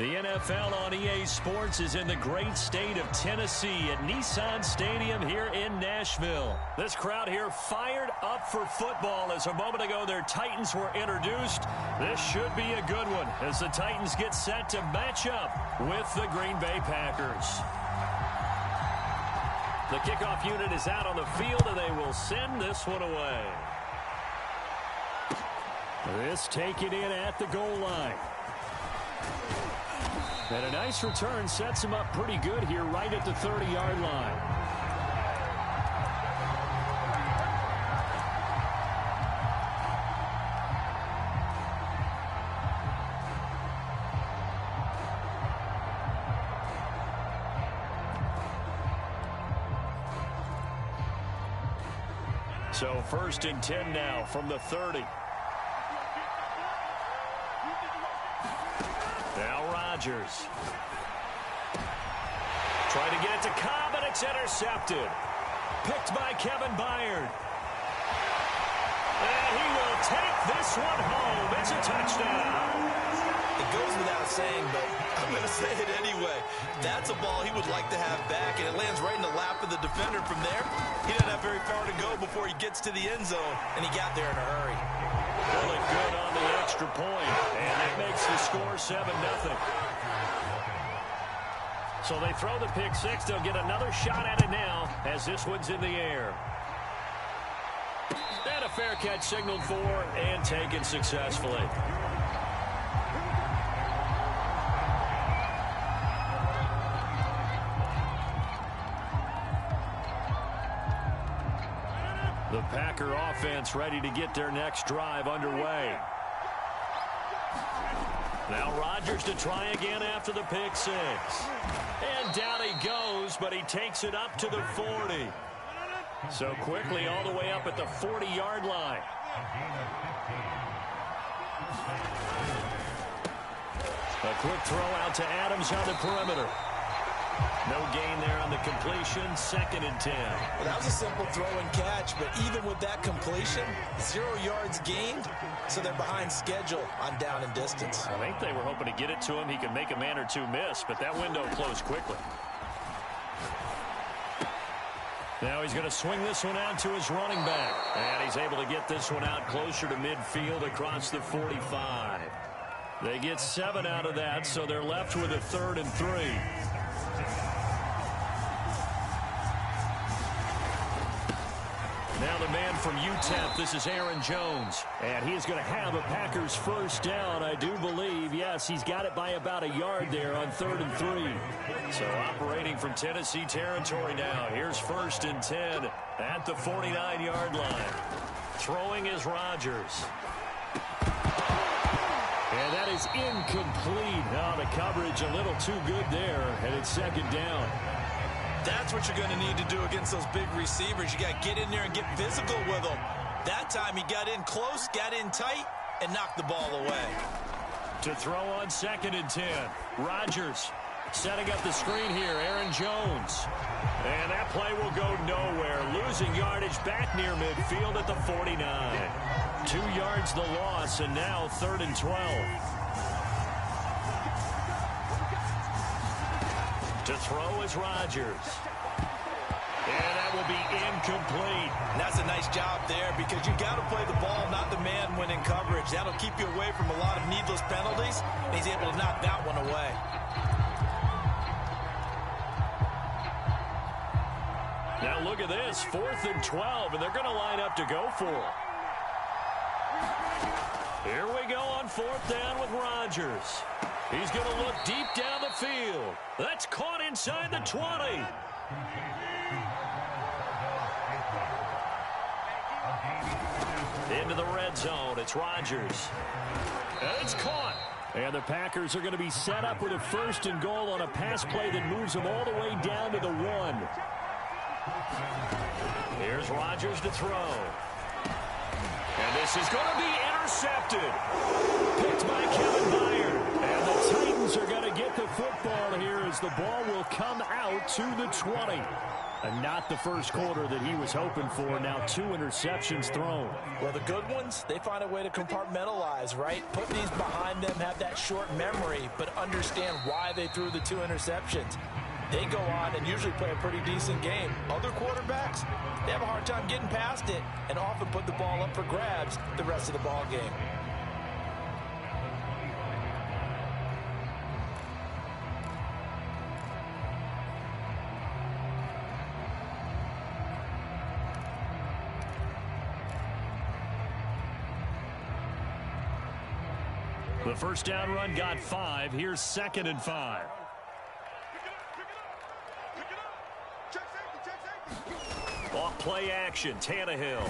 The NFL on EA Sports is in the great state of Tennessee at Nissan Stadium here in Nashville. This crowd here fired up for football as a moment ago their Titans were introduced. This should be a good one as the Titans get set to match up with the Green Bay Packers. The kickoff unit is out on the field and they will send this one away. This taken in at the goal line. And a nice return sets him up pretty good here right at the 30-yard line. So 1st and 10 now from the 30. Now Rodgers. Trying to get it to Cobb, and it's intercepted. Picked by Kevin Byard. And he will take this one home. It's a touchdown. It goes without saying, but I'm going to say it anyway. That's a ball he would like to have back, and it lands right in the lap of the defender from there. He doesn't have very far to go before he gets to the end zone, and he got there in a hurry. Really good on the extra point, and that makes the score 7-0. So they throw the pick six. They'll get another shot at it now as this one's in the air. And a fair catch signaled for and taken successfully. The Packer offense ready to get their next drive underway. Now Rodgers to try again after the pick six. And down he goes, but he takes it up to the 40. So quickly all the way up at the 40-yard line. A quick throw out to Adams on the perimeter. No gain there on the completion. 2nd and 10. Well, that was a simple throw and catch, but even with that completion, 0 yards gained, so they're behind schedule on down and distance. I think they were hoping to get it to him. He could make a man or two miss, but that window closed quickly. Now he's going to swing this one out to his running back. And he's able to get this one out closer to midfield across the 45. They get 7 out of that, so they're left with a 3rd and 3. Now the man from UTEP, this is Aaron Jones. And he is going to have a Packers first down, I do believe. Yes, he's got it by about a yard there on 3rd and 3. So operating from Tennessee territory now. Here's 1st and 10 at the 49-yard line. Throwing is Rodgers. And that is incomplete. Now the coverage a little too good there, and it's 2nd down. That's what you're going to need to do against those big receivers. You got to get in there and get physical with them. That time he got in close, got in tight, and knocked the ball away. To throw on 2nd and 10. Rodgers setting up the screen here. Aaron Jones. And that play will go nowhere. Losing yardage back near midfield at the 49. 2 yards the loss, and now 3rd and 12. To throw is Rodgers. And that will be incomplete. And that's a nice job there because you got to play the ball, not the man when in coverage. That'll keep you away from a lot of needless penalties. And he's able to knock that one away. Now look at this, 4th and 12, and they're going to line up to go for it. Here we go on 4th down with Rodgers. He's going to look deep down the field. That's caught inside the 20. Into the red zone. It's Rodgers. And it's caught. And the Packers are going to be set up with a 1st and goal on a pass play that moves them all the way down to the 1. Here's Rodgers to throw. And this is going to be intercepted. Picked by Kevin Byard. And the Titans Eagles are going to get the football here as the ball will come out to the 20. And not the first quarter that he was hoping for. Now 2 interceptions thrown. Well, the good ones, they find a way to compartmentalize, right? Put these behind them, have that short memory, but understand why they threw the 2 interceptions. They go on and usually play a pretty decent game. Other quarterbacks, they have a hard time getting past it and often put the ball up for grabs the rest of the ball game. The first down run got 5. Here's 2nd and 5. Off play action, Tannehill.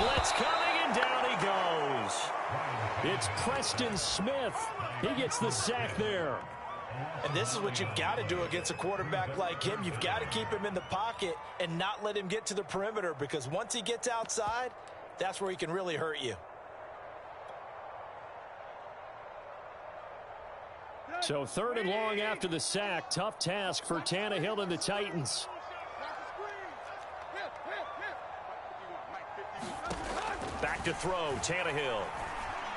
Blitz coming, and down he goes. It's Preston Smith. He gets the sack there. And this is what you've got to do against a quarterback like him. You've got to keep him in the pocket and not let him get to the perimeter, because once he gets outside, that's where he can really hurt you. So 3rd and long after the sack. Tough task for Tannehill and the Titans. Back to throw, Tannehill.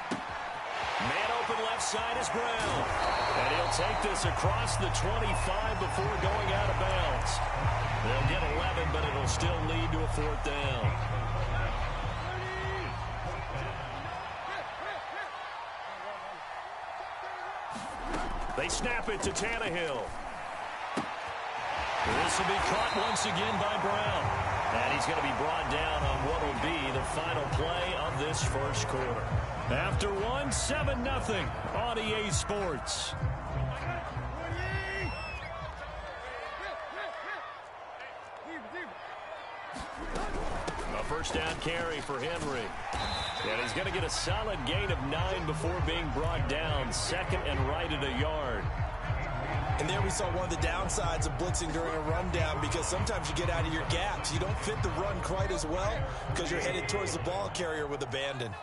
Man open left side is Brown. And he'll take this across the 25 before going out of bounds. They'll get 11, but it'll still lead to a 4th down. They snap it to Tannehill. This will be caught once again by Brown. And he's going to be brought down on what will be the final play of this first quarter. After 7-0 on EA Sports. A first down carry for Henry. And he's going to get a solid gain of 9 before being brought down. 2nd and right at a yard. And there we saw one of the downsides of blitzing during a rundown, because sometimes you get out of your gaps. You don't fit the run quite as well because you're headed towards the ball carrier with abandon.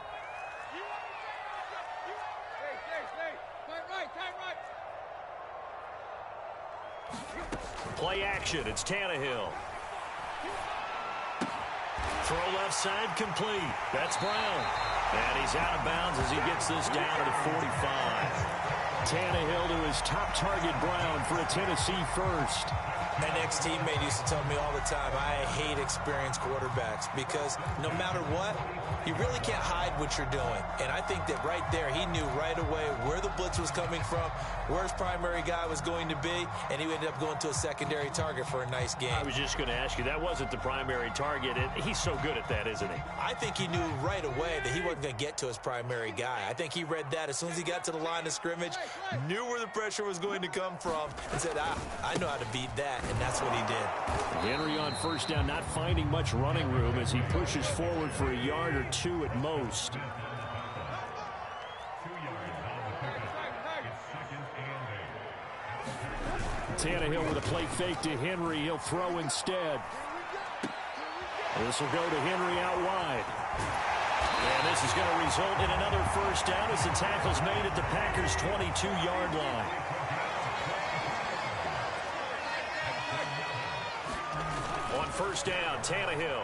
Play action. It's Tannehill. Throw left side complete. That's Brown. And he's out of bounds as he gets this down to the 45. Tannehill to his top target, Brown, for a Tennessee first. An ex-teammate used to tell me all the time, I hate experienced quarterbacks, because no matter what, you really can't hide what you're doing. And I think that right there, he knew right away where the blitz was coming from, where his primary guy was going to be, and he ended up going to a secondary target for a nice game. I was just going to ask you, that wasn't the primary target, and he's so good at that, isn't he? I think he knew right away that he wasn't going to get to his primary guy. I think he read that as soon as he got to the line of scrimmage, knew where the pressure was going to come from, and said, I know how to beat that. And that's what he did. Henry on first down, not finding much running room as he pushes forward for a yard or 2 at most. Tannehill with a play fake to Henry. He'll throw instead. This will go to Henry out wide. And this is going to result in another first down as the tackle's made at the Packers' 22-yard line. On first down, Tannehill.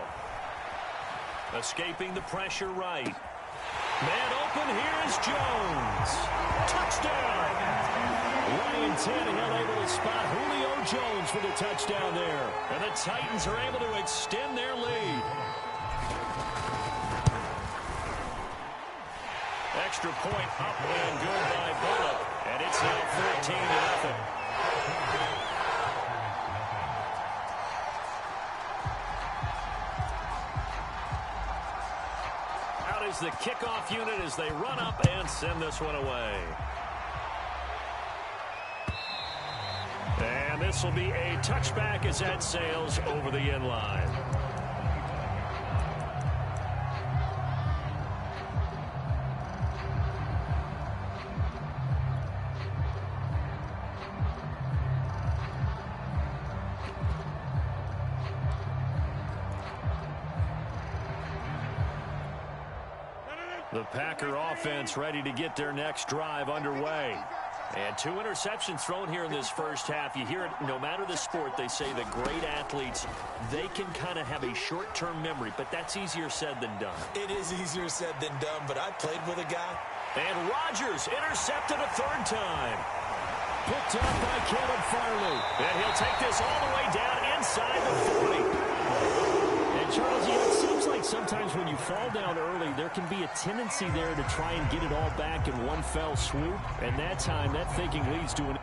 Escaping the pressure right. Man open, here is Jones. Touchdown! Ryan Tannehill able to spot Julio Jones for the touchdown there. And the Titans are able to extend their lead. Extra point up and good by Bullock. And it's now 14-0. The kickoff unit as they run up and send this one away. And this will be a touchback as that sails over the end line. The Packer offense ready to get their next drive underway. And 2 interceptions thrown here in this first half. You hear it, no matter the sport, they say that great athletes, they can kind of have a short-term memory, but that's easier said than done. It is easier said than done, but I played with a guy. And Rodgers intercepted a 3rd time. Picked up by Caleb Farley. And he'll take this all the way down inside the 40. And Charles, it seems like sometimes when you fall down early, there can be a tendency there to try and get it all back in one fell swoop. And that time, that thinking leads to an...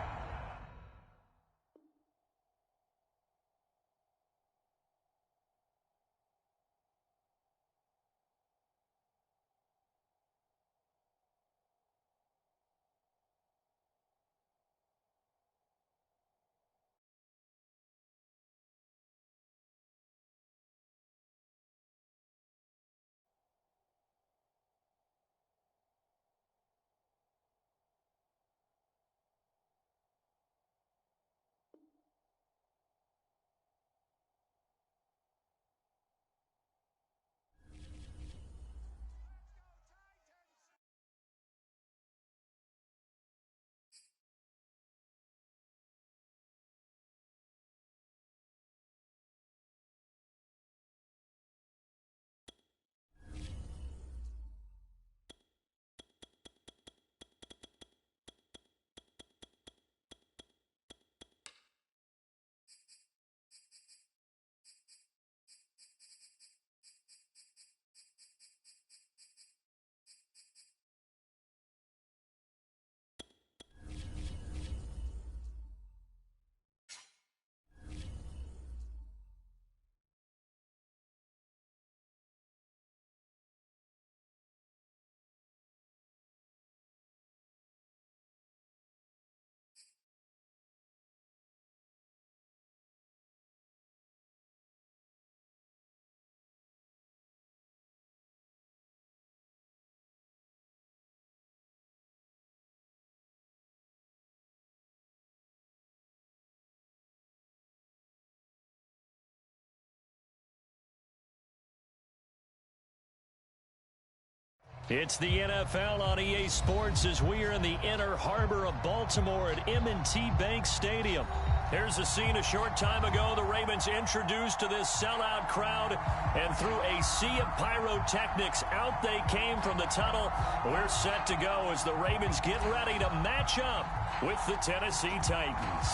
It's the NFL on EA Sports as we are in the inner harbor of Baltimore at M&T Bank Stadium. Here's a scene a short time ago. The Ravens introduced to this sellout crowd, and through a sea of pyrotechnics, out they came from the tunnel. We're set to go as the Ravens get ready to match up with the Tennessee Titans.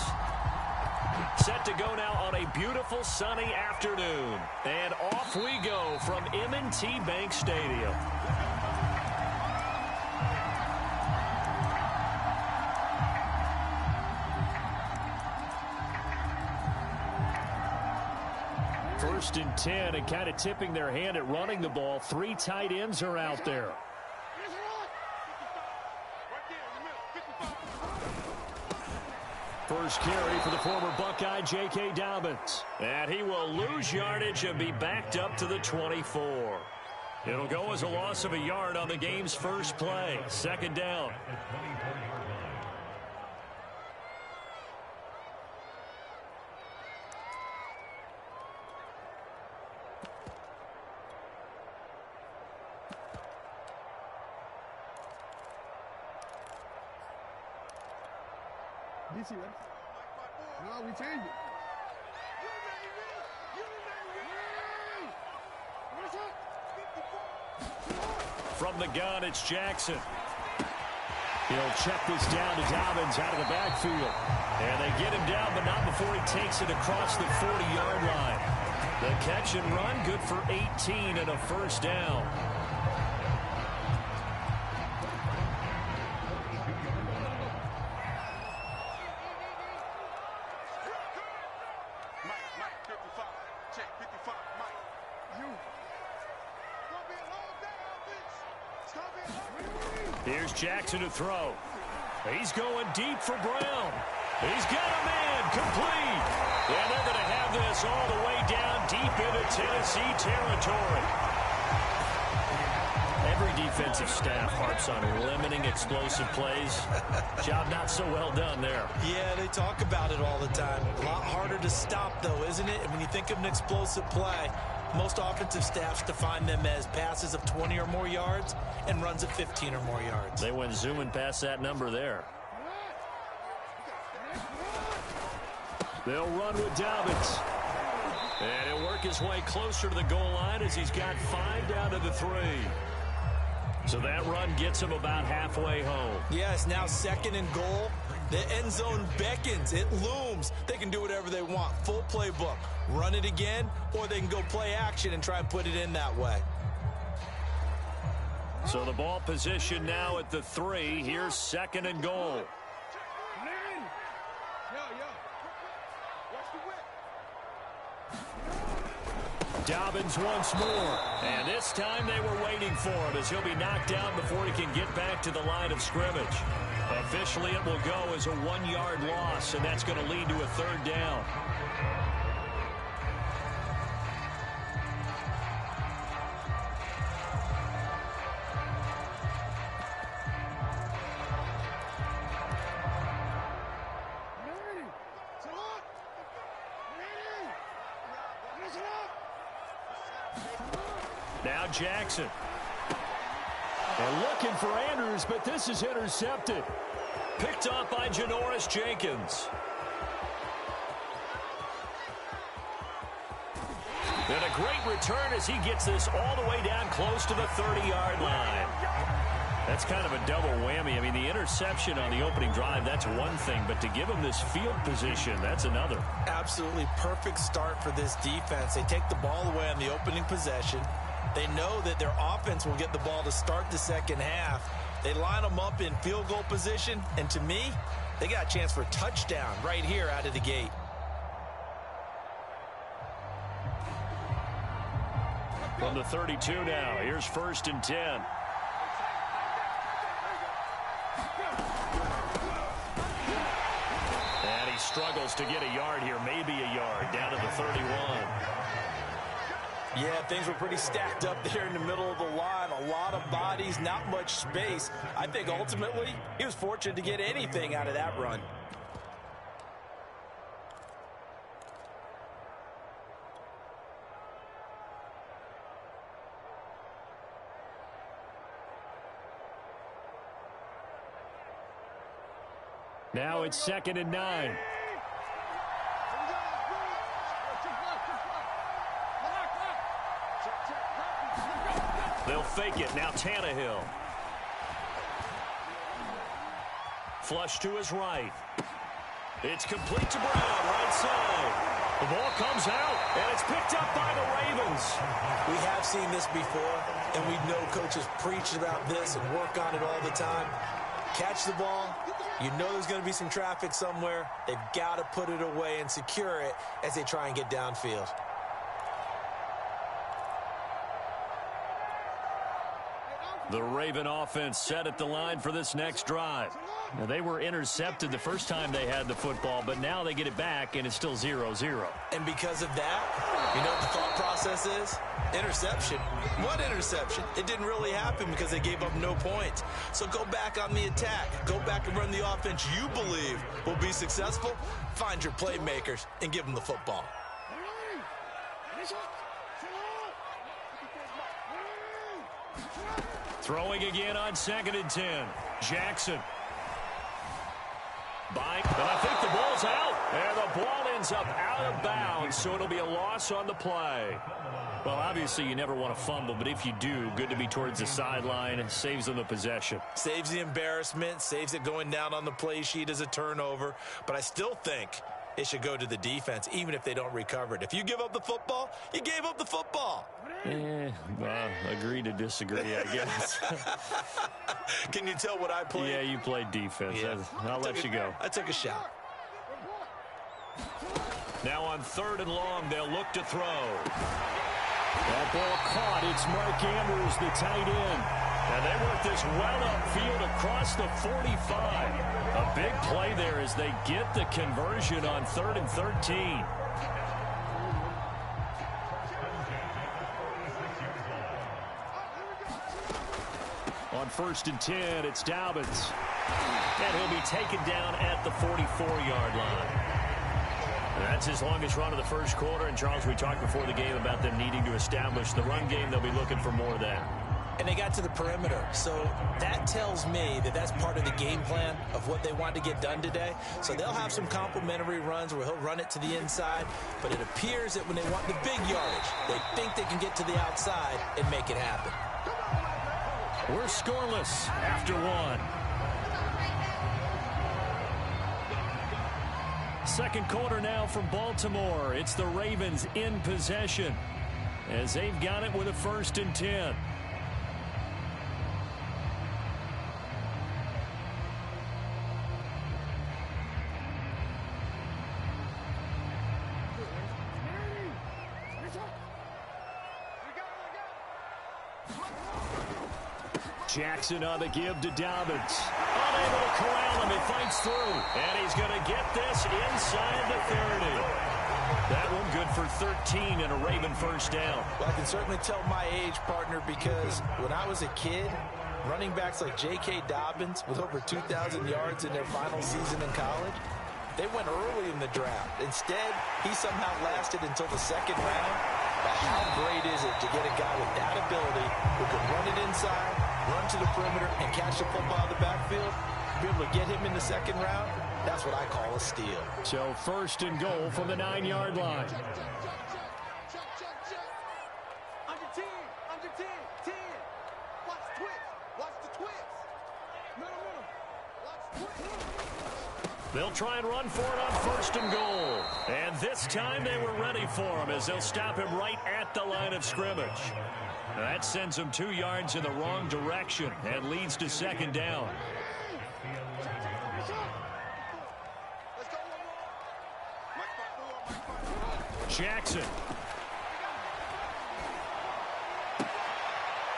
Set to go now on a beautiful sunny afternoon. And off we go from M&T Bank Stadium. First and 10, and kind of tipping their hand at running the ball. 3 tight ends are out there. First carry for the former Buckeye, J.K. Dobbins. And he will lose yardage and be backed up to the 24. It'll go as a loss of a yard on the game's first play. 2nd down. DC, right? No, we changed it. From the gun, it's Jackson. He'll check this down to Dobbins out of the backfield. And they get him down, but not before he takes it across the 40-yard line. The catch and run, good for 18 and a first down. Here's Jackson to throw. He's going deep for Brown. He's got a man complete. And they're going to have this all the way down deep into Tennessee territory. Every defensive staff harps on limiting explosive plays. Job not so well done there. Yeah, they talk about it all the time. A lot harder to stop, though, isn't it? And when you think of an explosive play, most offensive staffs define them as passes of 20 or more yards and runs of 15 or more yards. They went zooming past that number there. They'll run with Dobbins. And he'll work his way closer to the goal line as he's got 5 down to the 3. So that run gets him about halfway home. Yes, now 2nd and goal. The end zone beckons. It looms. They can do whatever they want. Full playbook. Run it again, or they can go play action and try and put it in that way. So the ball position now at the 3. Here's 2nd and goal. Dobbins once more. And this time they were waiting for him as he'll be knocked down before he can get back to the line of scrimmage. Officially, it will go as a 1-yard loss, and that's going to lead to a 3rd down. Now Jackson. And looking for Andrews, but this is intercepted. Picked up by Janoris Jenkins. And a great return as he gets this all the way down close to the 30-yard line. That's kind of a double whammy. I mean, the interception on the opening drive, that's one thing, but to give him this field position, that's another. Absolutely perfect start for this defense. They take the ball away on the opening possession. They know that their offense will get the ball to start the second half. They line them up in field goal position, and to me, they got a chance for a touchdown right here out of the gate. From the 32 now, here's 1st and 10. And he struggles to get a yard here, maybe a yard, down to the 31. Yeah, things were pretty stacked up there in the middle of the line. A lot of bodies, not much space. I think ultimately he was fortunate to get anything out of that run. Now it's 2nd and 9. They'll fake it. Now Tannehill. Flush to his right. It's complete to Brown, right side. The ball comes out, and it's picked up by the Ravens. We have seen this before, and we know coaches preach about this and work on it all the time. Catch the ball. You know there's going to be some traffic somewhere. They've got to put it away and secure it as they try and get downfield. The Raven offense set at the line for this next drive. Now, they were intercepted the first time they had the football, but now they get it back, and it's still 0-0. And because of that, you know what the thought process is? Interception. What interception? It didn't really happen because they gave up no points. So go back on the attack. Go back and run the offense you believe will be successful. Find your playmakers and give them the football. Throwing again on 2nd and 10. Jackson. And I think the ball's out. And the ball ends up out of bounds, so it'll be a loss on the play. Well, obviously you never want to fumble, but if you do, good to be towards the sideline. Saves them the possession. Saves the embarrassment, saves it going down on the play sheet as a turnover. But I still think it should go to the defense, even if they don't recover it. If you give up the football, you gave up the football. Agree to disagree, I guess. Can you tell what I played? Yeah, you played defense. Yeah. I'll let you go. I took a shot. Now on 3rd and long, they'll look to throw. That ball caught. It's Mark Andrews, the tight end. And they work this well upfield across the 45. A big play there as they get the conversion on 3rd and 13. On 1st and 10, it's Dobbins. And he'll be taken down at the 44-yard line. That's his longest run of the first quarter. And, Charles, we talked before the game about them needing to establish the run game. They'll be looking for more of that. And they got to the perimeter. So that tells me that that's part of the game plan of what they want to get done today. So they'll have some complimentary runs where he'll run it to the inside. But it appears that when they want the big yardage, they think they can get to the outside and make it happen. We're scoreless after one. Second quarter now from Baltimore. It's the Ravens in possession as they've got it with a 1st and 10. Jackson on the give to Dobbins. Unable to corral him. He fights through. And he's going to get this inside the 30. That one good for 13 and a Raven 1st down. Well, I can certainly tell my age, partner, because when I was a kid, running backs like J.K. Dobbins with over 2,000 yards in their final season in college, they went early in the draft. Instead, he somehow lasted until the 2nd round. But how great is it to get a guy with that ability who can run it inside, run to the perimeter, and catch the football out of the backfield? Be able to get him in the 2nd round, that's what I call a steal. So 1st and goal from the 9-yard line. Under 10, under 10, 10. Watch the twist, watch the twist. Middle, watch the twist. They'll try and run for it on 1st and goal. And this time they were ready for him as they'll stop him right at the line of scrimmage. That sends him 2 yards in the wrong direction and leads to 2nd down. Jackson.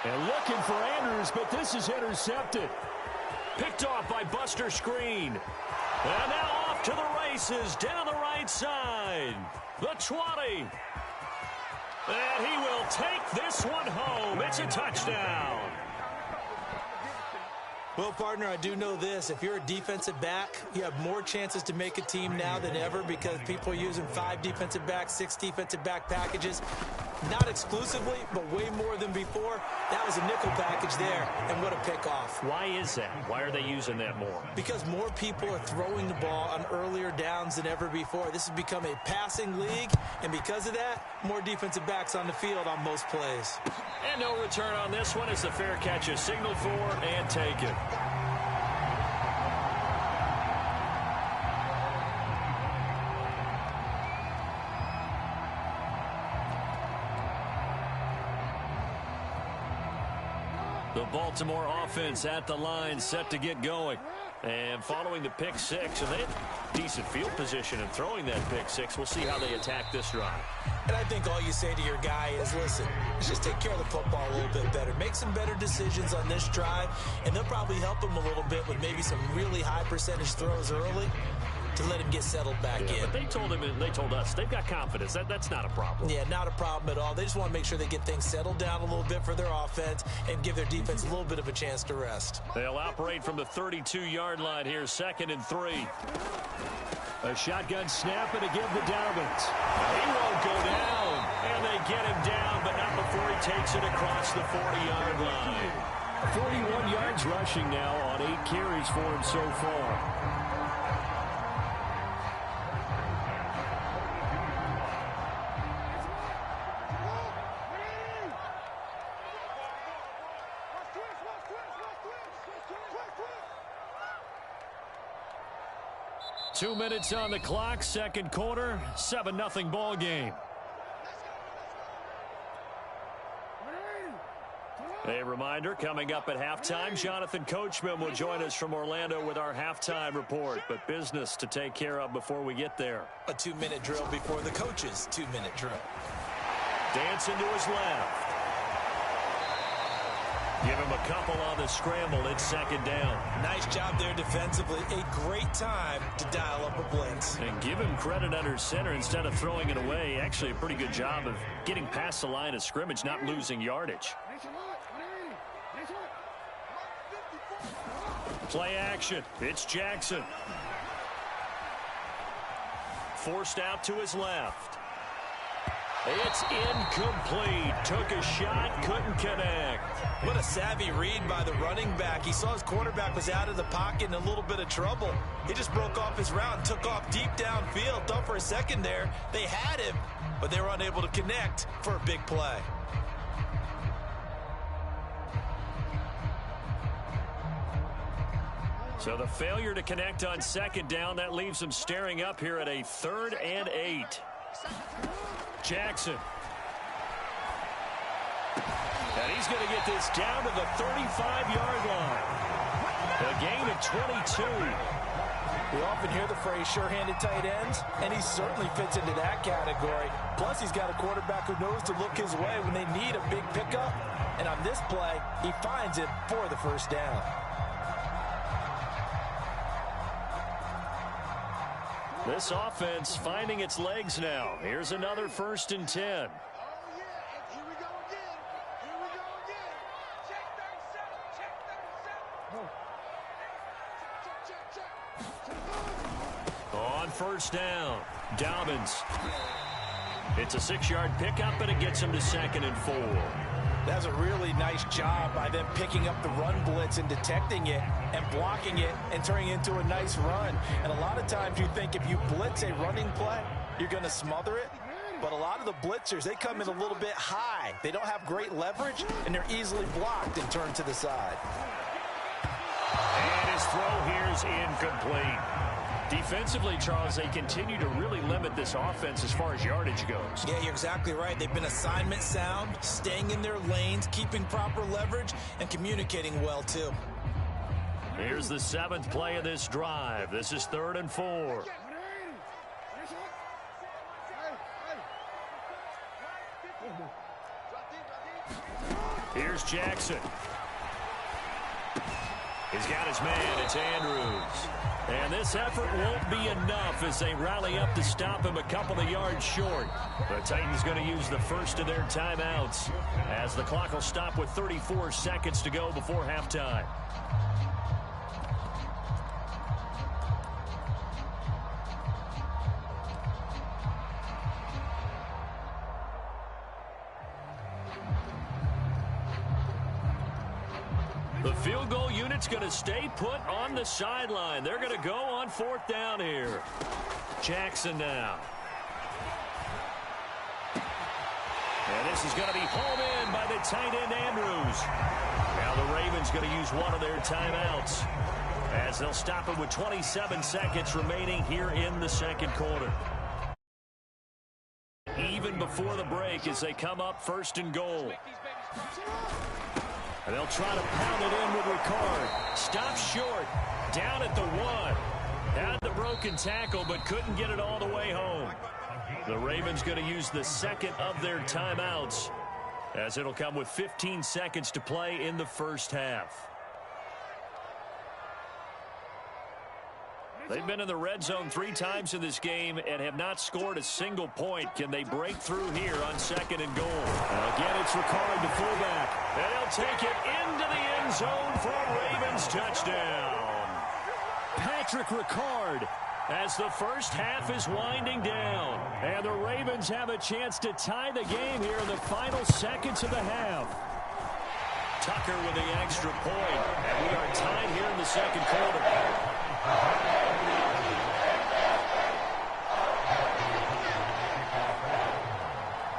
And looking for Andrews, but this is intercepted. Picked off by Buster Skrine. And now off to the races down the right side. The 20. And he will take this one home. It's a touchdown. Well, partner, I do know this. If you're a defensive back, you have more chances to make a team now than ever because people are using 5 defensive backs, 6 defensive back packages. Not exclusively, but way more than before. That was a nickel package there, and what a pickoff. Why is that? Why are they using that more? Because more people are throwing the ball on earlier downs than ever before. This has become a passing league, and because of that, more defensive backs on the field on most plays. And no return on this one as the fair catch is signaled for and taken. The Baltimore offense at the line, set to get going. And following the pick 6, and they had decent field position in throwing that pick 6. We'll see how they attack this drive. And I think all you say to your guy is, listen, let's just take care of the football a little bit better. Make some better decisions on this drive, and they'll probably help him a little bit with maybe some really high percentage throws early to let him get settled back in. But they told him, and they told us, they've got confidence. That's not a problem. Yeah, not a problem at all. They just want to make sure they get things settled down a little bit for their offense and give their defense a little bit of a chance to rest. They'll operate from the 32-yard line here, 2nd and 3. A shotgun snap and a give to Dobbins. He won't go down, and they get him down, but not before he takes it across the 40-yard line. 41 yards rushing now on 8 carries for him so far. Two minutes on the clock, second quarter, 7-0 ball game. A reminder, coming up at halftime, Jonathan Coachman will join us from Orlando with our halftime report, but business to take care of before we get there. A 2-minute drill before the coach's 2-minute drill. Dancing to his left. Give him a couple on the scramble. It's 2nd down. Nice job there defensively. A great time to dial up a blitz. And give him credit under center instead of throwing it away. Actually, a pretty good job of getting past the line of scrimmage, not losing yardage. Play action. It's Jackson. Forced out to his left. It's incomplete. Took a shot, couldn't connect. What a savvy read by the running back. He saw his quarterback was out of the pocket in a little bit of trouble. He just broke off his route and took off deep downfield. Thought for a second there they had him, but they were unable to connect for a big play. So the failure to connect on second down, that leaves them staring up here at a 3rd and 8. Jackson. And he's going to get this down to the 35-yard line. A gain of 22. We often hear the phrase sure-handed tight ends, and he certainly fits into that category. Plus, he's got a quarterback who knows to look his way when they need a big pickup. And on this play, he finds it for the first down. This offense finding its legs now. Here's another 1st and 10. On 1st down, Dobbins. It's a 6-yard pickup, and it gets him to 2nd and 4. That's a really nice job by them picking up the run blitz and detecting it and blocking it and turning it into a nice run. And a lot of times you think if you blitz a running play, you're going to smother it. But a lot of the blitzers, they come in a little bit high. They don't have great leverage, and they're easily blocked and turned to the side. And his throw here is incomplete. Defensively, Charles, they continue to really limit this offense as far as yardage goes. Yeah, you're exactly right. They've been assignment sound, staying in their lanes, keeping proper leverage, and communicating well, too. Here's the 7th play of this drive. This is 3rd and 4. Here's Jackson. He's got his man. It's Andrews. And this effort won't be enough as they rally up to stop him a couple of yards short. The Titans going to use the first of their timeouts as the clock will stop with 34 seconds to go before halftime. The field goal unit's going to stay put on the sideline. They're going to go on 4th down here. Jackson now. And this is going to be hauled in by the tight end Andrews. Now the Ravens going to use one of their timeouts as they'll stop it with 27 seconds remaining here in the 2nd quarter. Even before the break as they come up 1st and goal. And they'll try to pound it in with Ricard. Stops short. Down at the 1. Had the broken tackle, but couldn't get it all the way home. The Ravens going to use the 2nd of their timeouts as it'll come with 15 seconds to play in the 1st half. They've been in the red zone 3 times in this game and have not scored a single point. Can they break through here on 2nd and goal? Again, it's Ricard, the fullback. And he'll take it into the end zone for a Ravens touchdown. Patrick Ricard as the first half is winding down. And the Ravens have a chance to tie the game here in the final seconds of the half. Tucker with the extra point. And we are tied here in the 2nd quarter.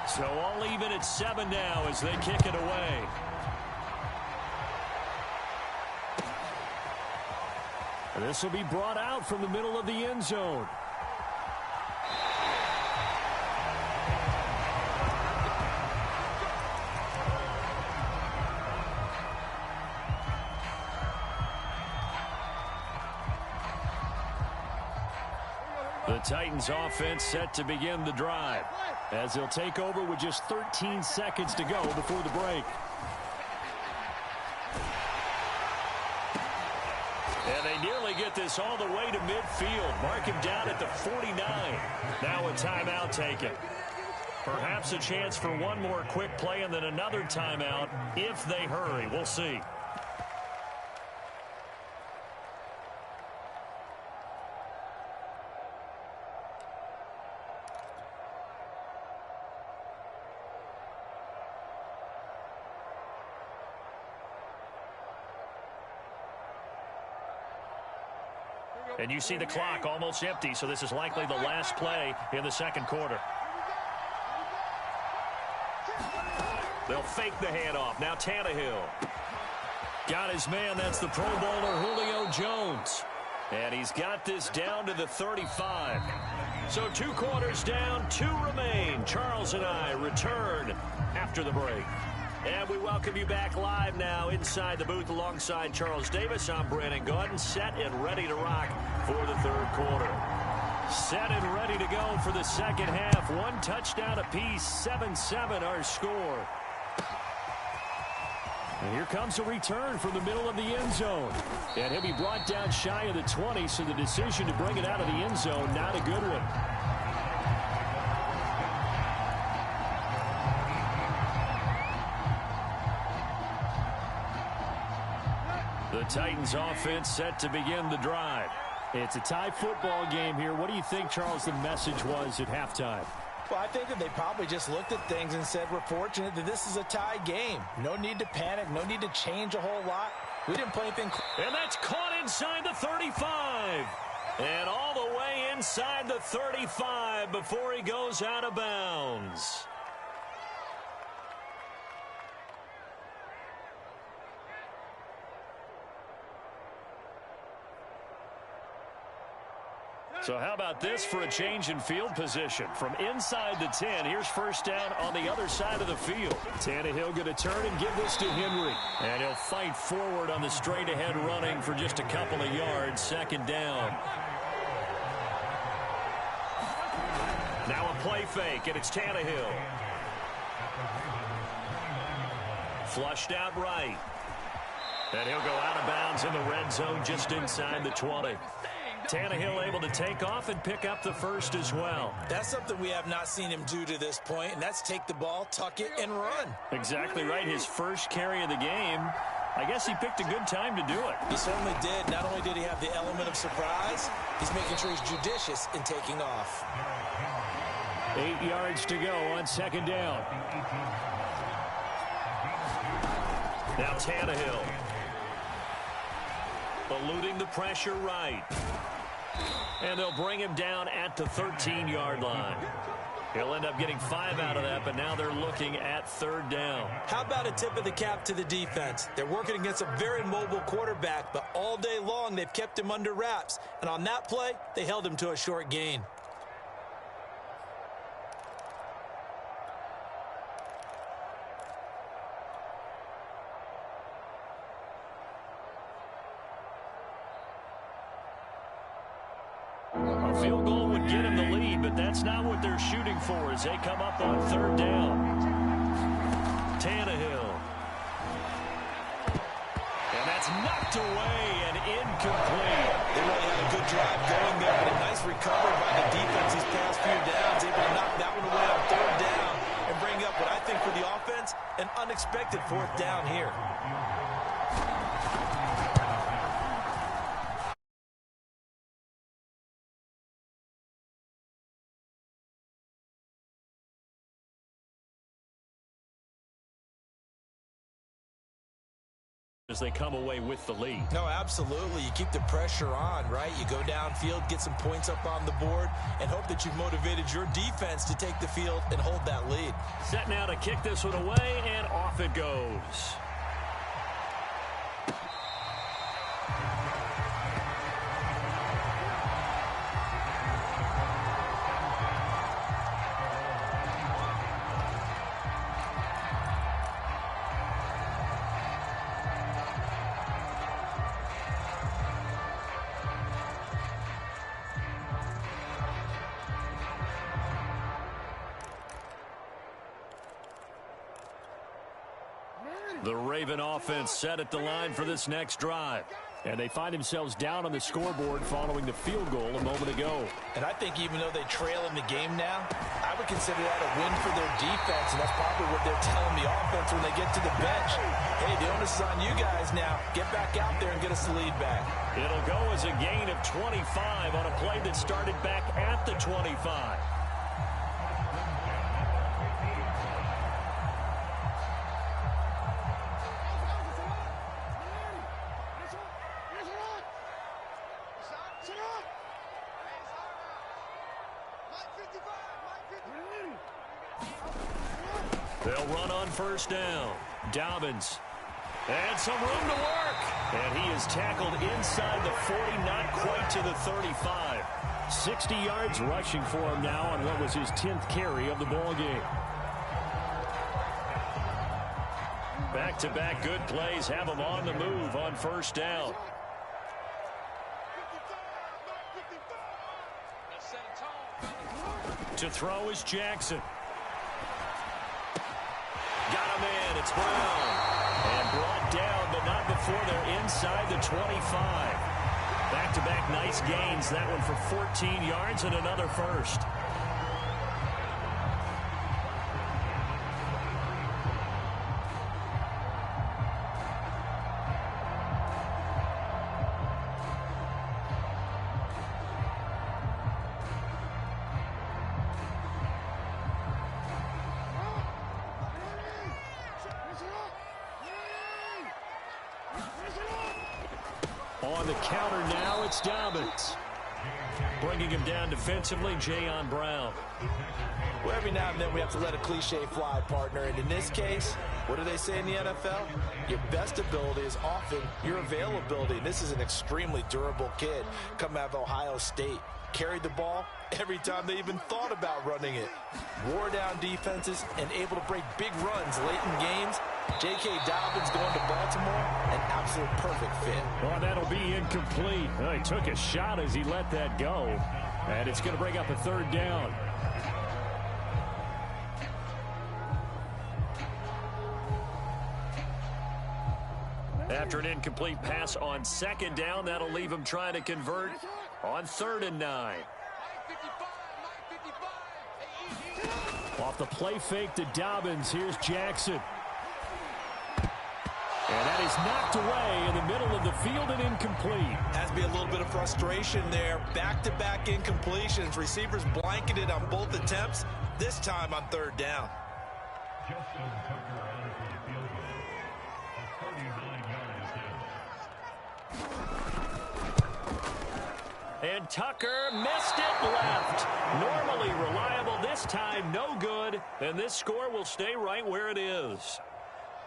So all even at 7 now as they kick it away. And this will be brought out from the middle of the end zone. The Titans offense set to begin the drive as they'll take over with just 13 seconds to go before the break. And they nearly get this all the way to midfield. Mark him down at the 49. Now a timeout taken. Perhaps a chance for one more quick play and then another timeout if they hurry. We'll see. And you see the clock almost empty, so this is likely the last play in the second quarter. They'll fake the handoff. Now Tannehill. Got his man. That's the Pro Bowler Julio Jones. And he's got this down to the 35. So 2 quarters down, 2 remain. Charles and I return after the break. And we welcome you back live now inside the booth alongside Charles Davis. I'm Brandon Gaudin, set and ready to rock for the third quarter. Set and ready to go for the second half. 1 touchdown apiece, 7-7 our score. And here comes a return from the middle of the end zone. And he'll be brought down shy of the 20, so the decision to bring it out of the end zone, not a good one. The Titans offense set to begin the drive. It's a tie football game here. What do you think, Charles, the message was at halftime? Well, I think that they probably just looked at things and said, we're fortunate that this is a tie game. No need to panic. No need to change a whole lot. We didn't play anything. And that's caught inside the 35. And all the way inside the 35 before he goes out of bounds. So how about this for a change in field position? From inside the 10, here's first down on the other side of the field. Tannehill going to turn and give this to Henry. And he'll fight forward on the straight-ahead running for just a couple of yards. Second down. Now a play fake, and it's Tannehill. Flushed out right. And he'll go out of bounds in the red zone just inside the 20. Tannehill able to take off and pick up the first as well. That's something we have not seen him do to this point, and that's take the ball, tuck it, and run. Exactly right. His first carry of the game. I guess he picked a good time to do it. He certainly did. Not only did he have the element of surprise, he's making sure he's judicious in taking off. 8 yards to go on second down. Now Tannehill. Eluding the pressure right. And they'll bring him down at the 13-yard line. He'll end up getting 5 out of that, but now they're looking at third down. How about a tip of the cap to the defense? They're working against a very mobile quarterback, but all day long they've kept him under wraps. And on that play, they held him to a short gain. Field goal would get him the lead, but that's not what they're shooting for as they come up on third down. Tannehill. And that's knocked away and incomplete. They really had a good drive going there, but a nice recovery by the defense these past few downs, able to knock that one away on third down and bring up what I think for the offense, an unexpected fourth down here. As they come away with the lead. No, absolutely. You keep the pressure on, right? You go downfield, get some points up on the board, and hope that you've motivated your defense to take the field and hold that lead. Set now to kick this one away, and off it goes. The Raven offense set at the line for this next drive. And they find themselves down on the scoreboard following the field goal a moment ago. And I think even though they trail in the game now, I would consider that a win for their defense, and that's probably what they're telling the offense when they get to the bench. Hey, the onus is on you guys now. Get back out there and get us the lead back. It'll go as a gain of 25 on a play that started back at the 25. Sit up! They'll run on first down. Dobbins. And some room to work. And he is tackled inside the 40, not quite to the 35. 60 yards rushing for him now on what was his 10th carry of the ball game. Back-to-back good plays have him on the move on first down. To throw is Jackson. Got him in. It's Brown. And brought down, but not before they're inside the 25. Back-to-back nice gains. That one for 14 yards and another first. On the counter now, it's Dobbins. Bringing him down defensively, Jayon Brown. Well, every now and then we have to let a cliche fly, partner. And in this case, what do they say in the NFL? Your best ability is often your availability. And this is an extremely durable kid coming out of Ohio State. Carried the ball every time they even thought about running it. Wore down defenses and able to break big runs late in games. J.K. Dobbins going to Baltimore, an absolute perfect fit. Oh, that'll be incomplete. Well, he took a shot as he let that go. And it's going to bring up a third down. After an incomplete pass on second down, that'll leave him trying to convert on 3rd and 9. Off the play fake to Dobbins, here's Jackson. And that is knocked away in the middle of the field and incomplete. Has to be a little bit of frustration there. Back-to-back incompletions. Receivers blanketed on both attempts, this time on 3rd down. And Tucker missed it left. Normally reliable, this time no good. And this score will stay right where it is.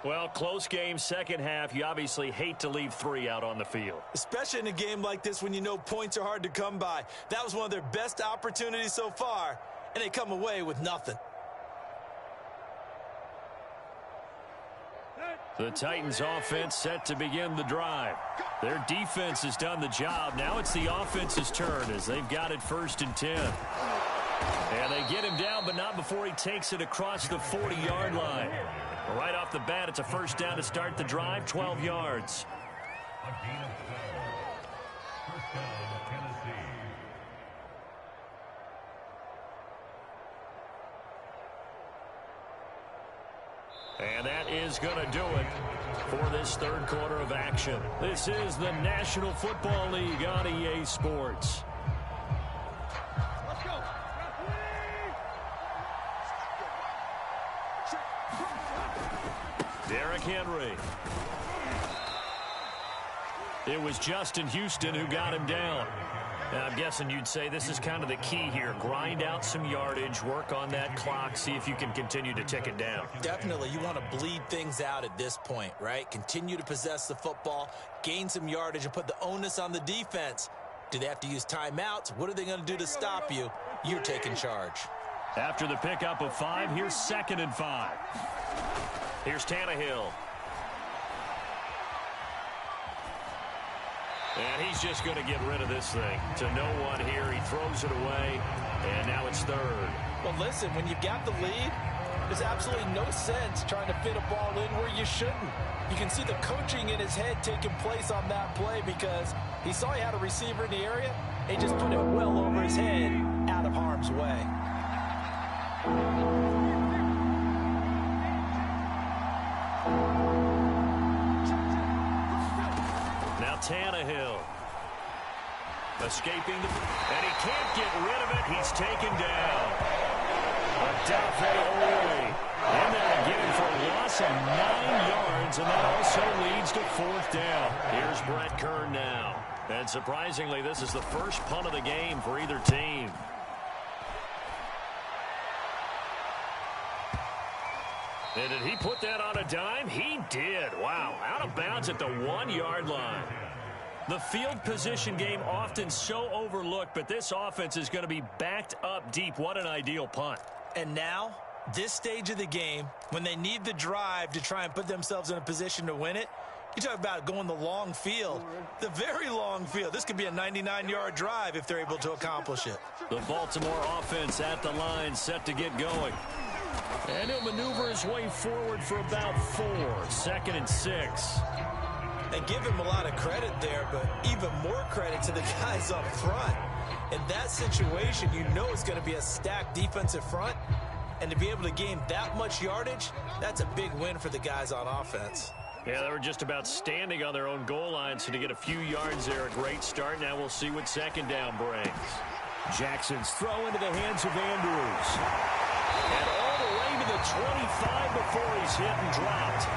Well, close game, second half. You obviously hate to leave 3 out on the field. Especially in a game like this when you know points are hard to come by. That was one of their best opportunities so far, and they come away with nothing. The Titans offense set to begin the drive. Their defense has done the job. Now it's the offense's turn as they've got it 1st and 10. And they get him down, but not before he takes it across the 40-yard line. Right off the bat, it's a first down to start the drive, 12 yards. And that is going to do it for this 3rd quarter of action. This is the National Football League on EA Sports. Derrick Henry. It was Justin Houston who got him down. Now, I'm guessing you'd say this is kind of the key here. Grind out some yardage, work on that clock, see if you can continue to tick it down. Definitely. You want to bleed things out at this point, right? Continue to possess the football, gain some yardage, and put the onus on the defense. Do they have to use timeouts? What are they going to do to stop you? You're taking charge. After the pickup of 5, here's 2nd and 5. Here's Tannehill. And he's just going to get rid of this thing. To no one here. He throws it away. And now it's 3rd. Well, listen, when you've got the lead, there's absolutely no sense trying to fit a ball in where you shouldn't. You can see the coaching in his head taking place on that play because he saw he had a receiver in the area. He just put it well over his head, out of harm's way. Now Tannehill. Escaping, and he can't get rid of it. He's taken down. Odafe Oweh in there again for a loss of 9 yards, and that also leads to 4th down. Here's Brett Kern now. And surprisingly, this is the first punt of the game for either team. And did he put that on a dime? He did. Wow, out of bounds at the 1-yard line. The field position game often so overlooked, but this offense is going to be backed up deep. What an ideal punt. And now, this stage of the game, when they need the drive to try and put themselves in a position to win it, you talk about going the long field, the very long field. This could be a 99-yard drive if they're able to accomplish it. The Baltimore offense at the line, set to get going. And he'll maneuver his way forward for about 4. 2nd and 6. They give him a lot of credit there, but even more credit to the guys up front. In that situation, you know it's going to be a stacked defensive front. And to be able to gain that much yardage, that's a big win for the guys on offense. Yeah, they were just about standing on their own goal line, so to get a few yards there, a great start. Now we'll see what 2nd down brings. Jackson's throw into the hands of Andrews. And all the way to the 25 before he's hit and dropped.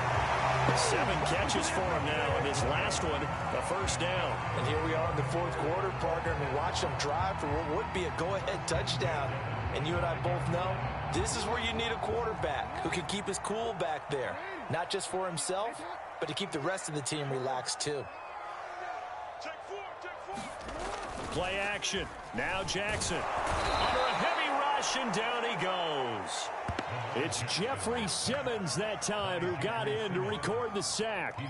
7 catches for him now, and his last one, a 1st down. And here we are in the 4th quarter, partner, and we watch them drive for what would be a go-ahead touchdown. And you and I both know this is where you need a quarterback who can keep his cool back there. Not just for himself, but to keep the rest of the team relaxed too. Play action. Now Jackson. Under a heavy rush, and down he goes. It's Jeffrey Simmons that time who got in to record the sack.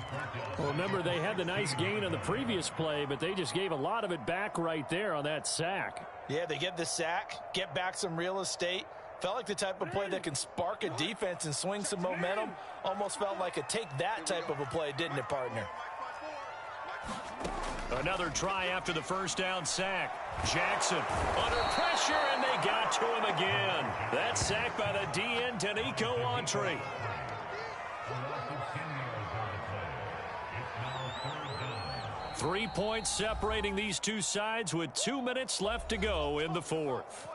Well, remember, they had the nice gain on the previous play, but they just gave a lot of it back right there on that sack. Yeah, they get the sack, get back some real estate. Felt like the type of play that can spark a defense and swing some momentum. Almost felt like a take-that type of a play, didn't it, partner? Another try after the 1st down sack. Jackson under pressure, and they got to him again. That sack by the DN, Danico Autry. Three points separating these two sides with 2 minutes left to go in the 4th.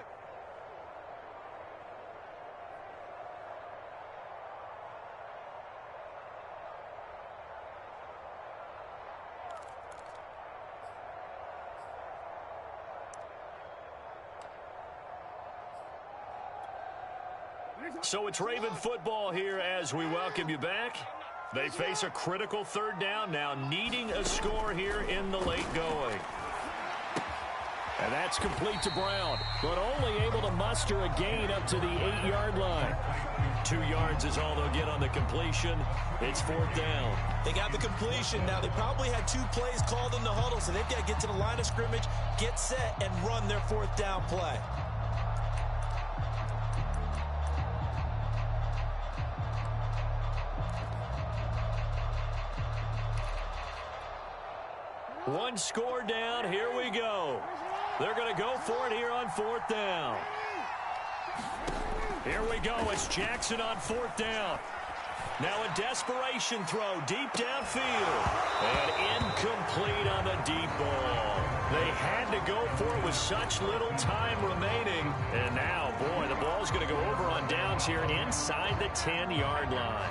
So it's Raven football here as we welcome you back. They face a critical 3rd down now, needing a score here in the late going. And that's complete to Brown, but only able to muster a gain up to the 8-yard line. 2 yards is all they'll get on the completion. It's 4th down. They got the completion. Now, they probably had 2 plays called in the huddle, so they've got to get to the line of scrimmage, get set, and run their 4th down play. One score down. Here we go. They're going to go for it here on 4th down. Here we go. It's Jackson on 4th down. Now a desperation throw deep downfield. And incomplete on the deep ball. They had to go for it with such little time remaining. And now, boy, the ball's going to go over on downs here inside the 10-yard line.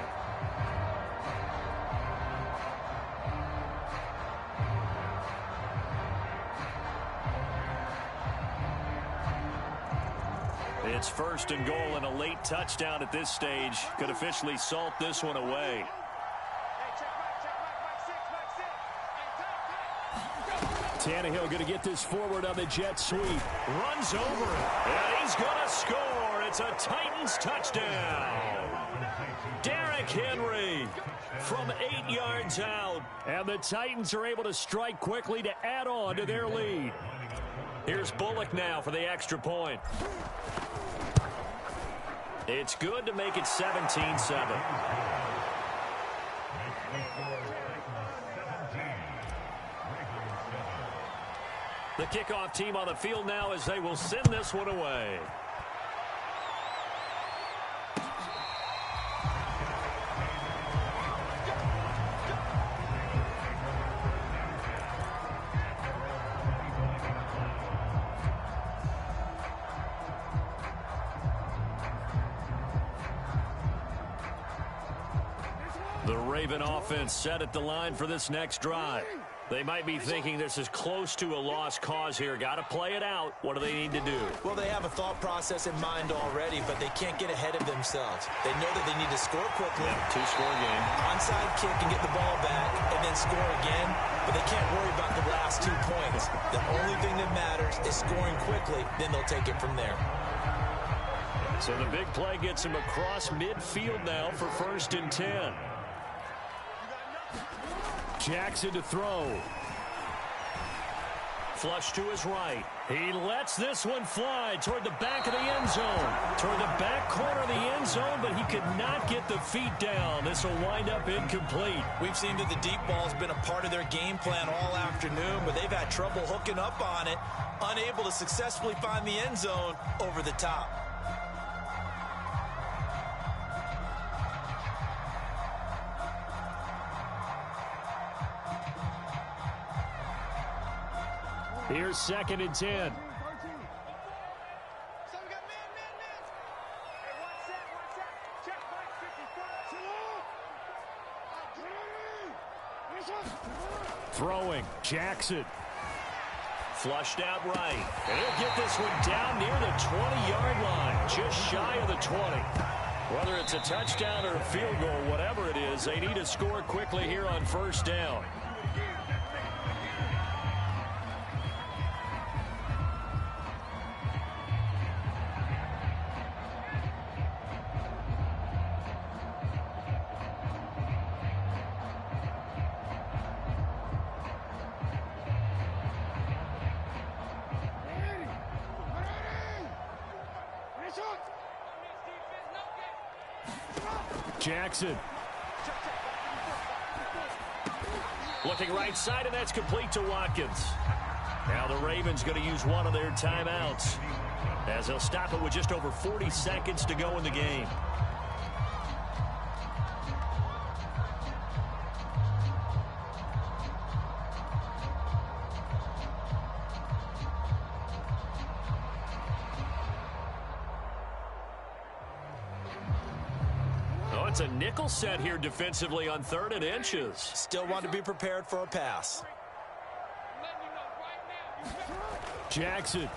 It's 1st and goal, and a late touchdown at this stage could officially salt this one away. Tannehill going to get this forward on the jet sweep. Runs over it, and he's going to score. It's a Titans touchdown. Derrick Henry from 8 yards out, and the Titans are able to strike quickly to add on to their lead. Here's Bullock now for the extra point. It's good to make it 17-7. The kickoff team on the field now as they will send this one away. The Raven offense set at the line for this next drive. They might be thinking this is close to a lost cause here. Got to play it out. What do they need to do? Well, they have a thought process in mind already, but they can't get ahead of themselves. They know that they need to score quickly. Yeah, two-score game. Onside kick and get the ball back and then score again, but they can't worry about the last 2 points. The only thing that matters is scoring quickly, then they'll take it from there. So the big play gets him across midfield now for 1st and 10. Jackson to throw. Flush to his right. He lets this one fly toward the back of the end zone. Toward the back corner of the end zone, but he could not get the feet down. This will wind up incomplete. We've seen that the deep ball has been a part of their game plan all afternoon, but they've had trouble hooking up on it, unable to successfully find the end zone over the top. Here's 2nd and 10. So we got man. Hey, watch that. Check back 54. Throwing. Jackson. Flushed out right. And he'll get this one down near the 20-yard line. Just shy of the 20. Whether it's a touchdown or a field goal, whatever it is, they need to score quickly here on 1st down. Jackson. Looking right side, and that's complete to Watkins. Now the Ravens going to use one of their timeouts, as they'll stop it with just over 40 seconds to go in the game. It's a nickel set here defensively on 3rd and inches. Still want to be prepared for a pass. Jackson.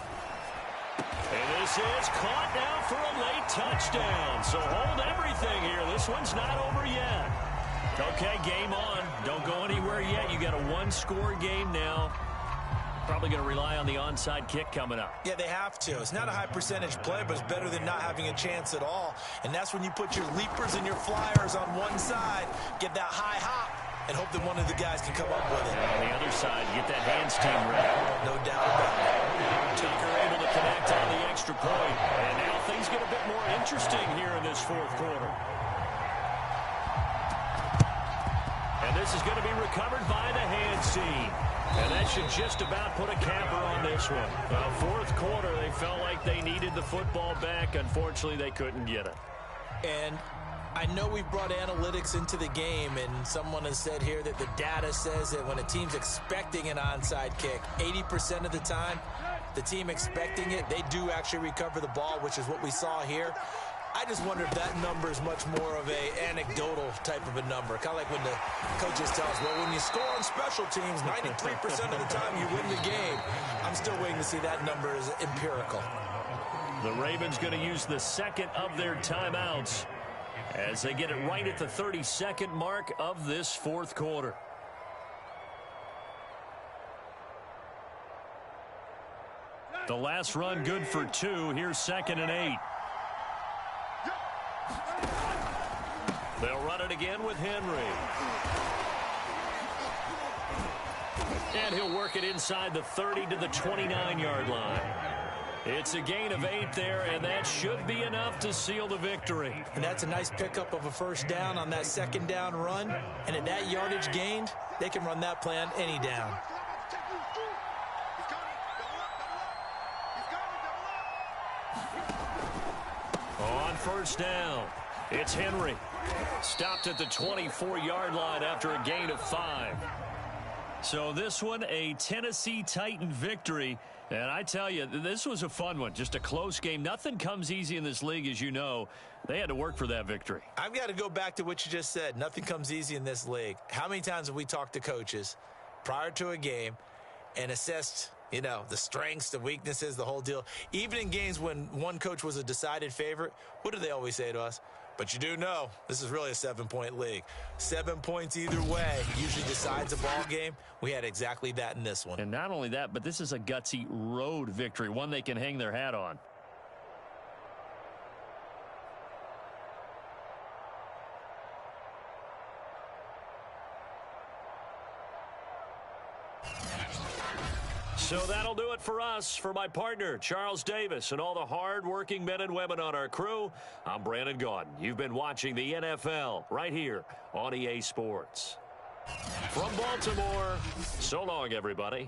And this is caught now for a late touchdown. So hold everything here. This one's not over yet. Okay, game on. Don't go anywhere yet. You got a 1-score game now. Probably going to rely on the onside kick coming up. Yeah, they have to. It's not a high percentage play, but it's better than not having a chance at all. And that's when you put your leapers and your flyers on one side, get that high hop, and hope that one of the guys can come up with it. And on the other side, get that hands team ready. No doubt about it. Tucker able to connect on the extra point. And now things get a bit more interesting here in this 4th quarter. And this is going to be recovered by the hands team. And that should just about put a capper on this one. 4th quarter, they felt like they needed the football back. Unfortunately, they couldn't get it. And I know we've brought analytics into the game, and someone has said here that the data says that when a team's expecting an onside kick, 80% of the time, the team expecting it, they do actually recover the ball, which is what we saw here. I just wonder if that number is much more of a anecdotal type of a number. Kind of like when the coaches tell us, well, when you score on special teams, 93% of the time you win the game. I'm still waiting to see that number is empirical. The Ravens going to use the 2nd of their timeouts as they get it right at the 32nd mark of this 4th quarter. The last run good for 2. Here's 2nd and 8. They'll run it again with Henry. And he'll work it inside the 30 to the 29-yard line. It's a gain of 8 there, and that should be enough to seal the victory. And that's a nice pickup of a 1st down on that 2nd down run. And at that yardage gained, they can run that play on any down. On 1st down, it's Henry. Stopped at the 24-yard line after a gain of 5. So this one, a Tennessee Titan victory. And I tell you, this was a fun one. Just a close game. Nothing comes easy in this league, as you know. They had to work for that victory. I've got to go back to what you just said. Nothing comes easy in this league. How many times have we talked to coaches, prior to a game and assessed, you know, the strengths, the weaknesses, the whole deal. Even in games when one coach was a decided favorite, what do they always say to us? But you do know this is really a 7-point league. 7 points either way usually decides a ball game. We had exactly that in this one. And not only that, but this is a gutsy road victory, one they can hang their hat on. So that'll do it for us. For my partner, Charles Davis, and all the hard-working men and women on our crew, I'm Brandon Gaudin. You've been watching the NFL right here on EA Sports. From Baltimore, so long, everybody.